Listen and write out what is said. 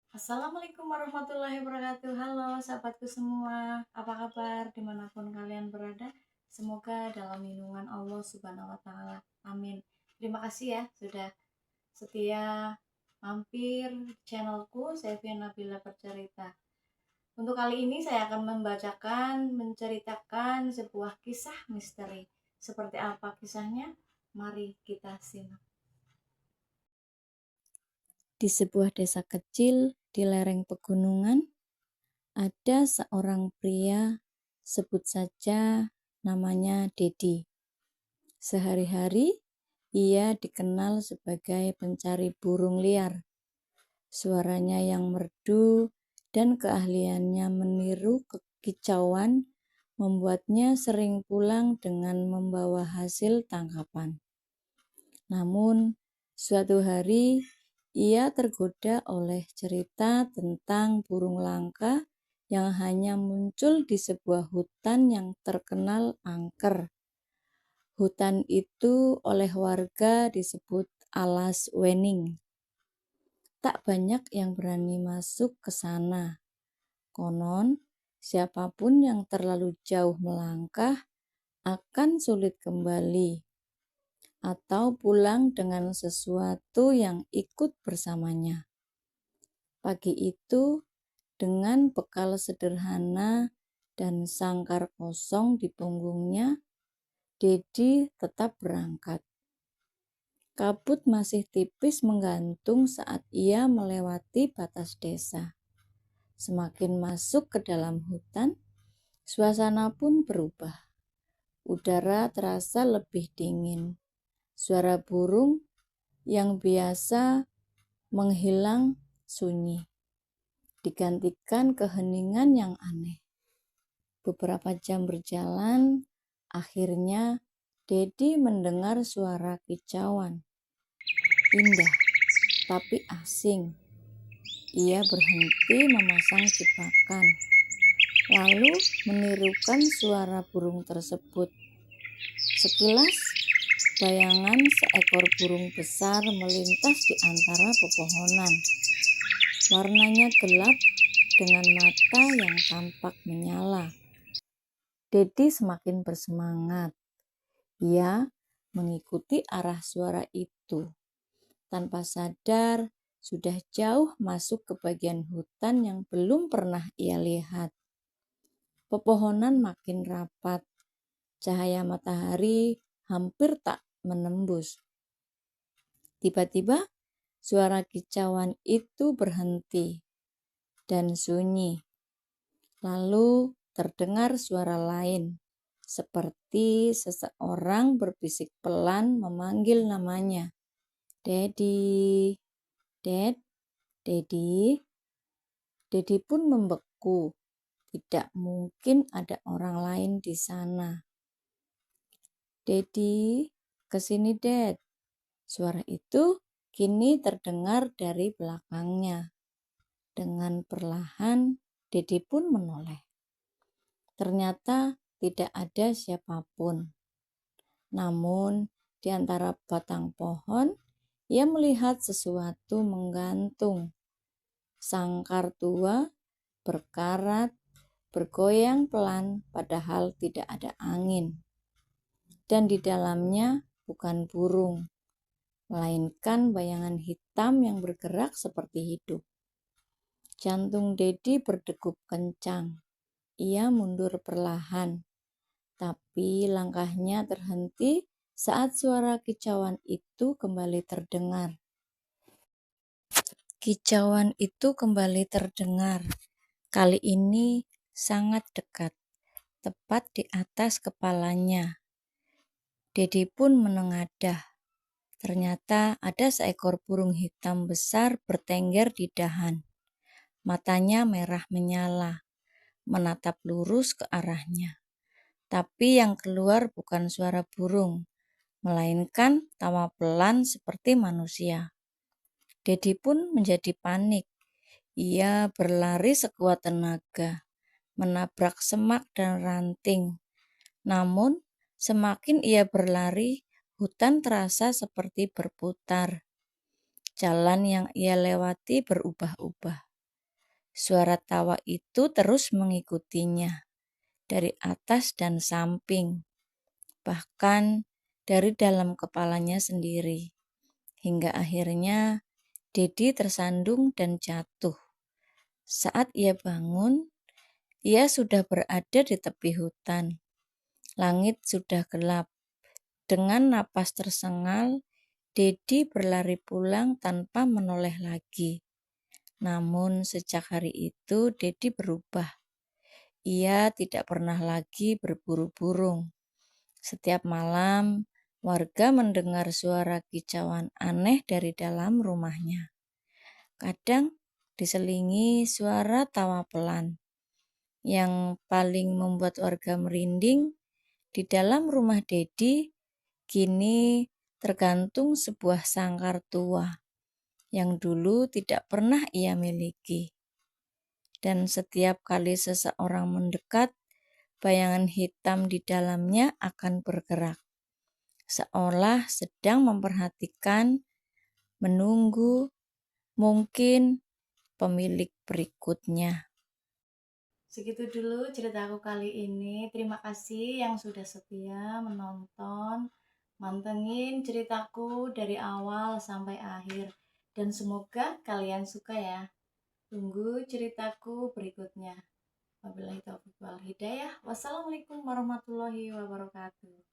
Assalamualaikum warahmatullahi wabarakatuh. Halo sahabatku semua, apa kabar dimanapun kalian berada? Semoga dalam lindungan Allah Subhanahu wa Ta'ala. Amin. Terima kasih ya sudah setia mampir channelku Sevia Nabila Bercerita. Untuk kali ini saya akan menceritakan sebuah kisah misteri. Seperti apa kisahnya? Mari kita simak. Di sebuah desa kecil di lereng pegunungan, ada seorang pria, sebut saja namanya Dedi. Sehari-hari ia dikenal sebagai pencari burung liar. Suaranya yang merdu dan keahliannya meniru kekicauan membuatnya sering pulang dengan membawa hasil tangkapan. Namun, suatu hari ia tergoda oleh cerita tentang burung langka yang hanya muncul di sebuah hutan yang terkenal angker. Hutan itu oleh warga disebut Alas Wening. Tak banyak yang berani masuk ke sana. Konon, siapapun yang terlalu jauh melangkah akan sulit kembali atau pulang dengan sesuatu yang ikut bersamanya. Pagi itu, dengan bekal sederhana dan sangkar kosong di punggungnya, Dedi tetap berangkat. Kabut masih tipis menggantung saat ia melewati batas desa. Semakin masuk ke dalam hutan, suasana pun berubah. Udara terasa lebih dingin. Suara burung yang biasa menghilang sunyi, digantikan keheningan yang aneh. Beberapa jam berjalan, akhirnya Dedi mendengar suara kicauan. Indah, tapi asing. Ia berhenti memasang jebakan, lalu menirukan suara burung tersebut. Sekilas, bayangan seekor burung besar melintas di antara pepohonan. Warnanya gelap dengan mata yang tampak menyala. Dedi semakin bersemangat. Ia mengikuti arah suara itu. Tanpa sadar, sudah jauh masuk ke bagian hutan yang belum pernah ia lihat. Pepohonan makin rapat. Cahaya matahari hampir tak menembus. Tiba-tiba, suara kicauan itu berhenti dan sunyi. Lalu terdengar suara lain, seperti seseorang berbisik pelan memanggil namanya. Dedi, Dedi. Dedi pun membeku. Tidak mungkin ada orang lain di sana. Dedi, kesini Ded. Suara itu kini terdengar dari belakangnya. Dengan perlahan, Dedi pun menoleh. Ternyata tidak ada siapapun. Namun, di antara batang pohon, ia melihat sesuatu menggantung. Sangkar tua, berkarat, bergoyang pelan padahal tidak ada angin. Dan di dalamnya bukan burung, melainkan bayangan hitam yang bergerak seperti hidup. Jantung Dedi berdegup kencang. Ia mundur perlahan, tapi langkahnya terhenti saat suara kicauan itu kembali terdengar. Kicauan itu kembali terdengar. Kali ini sangat dekat, tepat di atas kepalanya. Dedi pun menengadah. Ternyata ada seekor burung hitam besar bertengger di dahan. Matanya merah menyala, menatap lurus ke arahnya. Tapi yang keluar bukan suara burung, melainkan tawa pelan seperti manusia. Dedi pun menjadi panik. Ia berlari sekuat tenaga, menabrak semak dan ranting. Namun, semakin ia berlari, hutan terasa seperti berputar. Jalan yang ia lewati berubah-ubah. Suara tawa itu terus mengikutinya dari atas dan samping, bahkan dari dalam kepalanya sendiri. Hingga akhirnya Dedi tersandung dan jatuh. Saat ia bangun, ia sudah berada di tepi hutan. Langit sudah gelap. Dengan napas tersengal, Dedi berlari pulang tanpa menoleh lagi. Namun sejak hari itu Dedi berubah. Ia tidak pernah lagi berburu burung. Setiap malam, warga mendengar suara kicauan aneh dari dalam rumahnya. Kadang diselingi suara tawa pelan. Yang paling membuat warga merinding, di dalam rumah Dedi kini tergantung sebuah sangkar tua yang dulu tidak pernah ia miliki. Dan setiap kali seseorang mendekat, bayangan hitam di dalamnya akan bergerak, seolah sedang memperhatikan, menunggu, mungkin pemilik berikutnya. Segitu dulu ceritaku kali ini. Terima kasih yang sudah setia menonton, mantengin ceritaku dari awal sampai akhir. Dan semoga kalian suka ya. Tunggu ceritaku berikutnya. Wabillahi taufiq wal hidayah. Wassalamualaikum warahmatullahi wabarakatuh.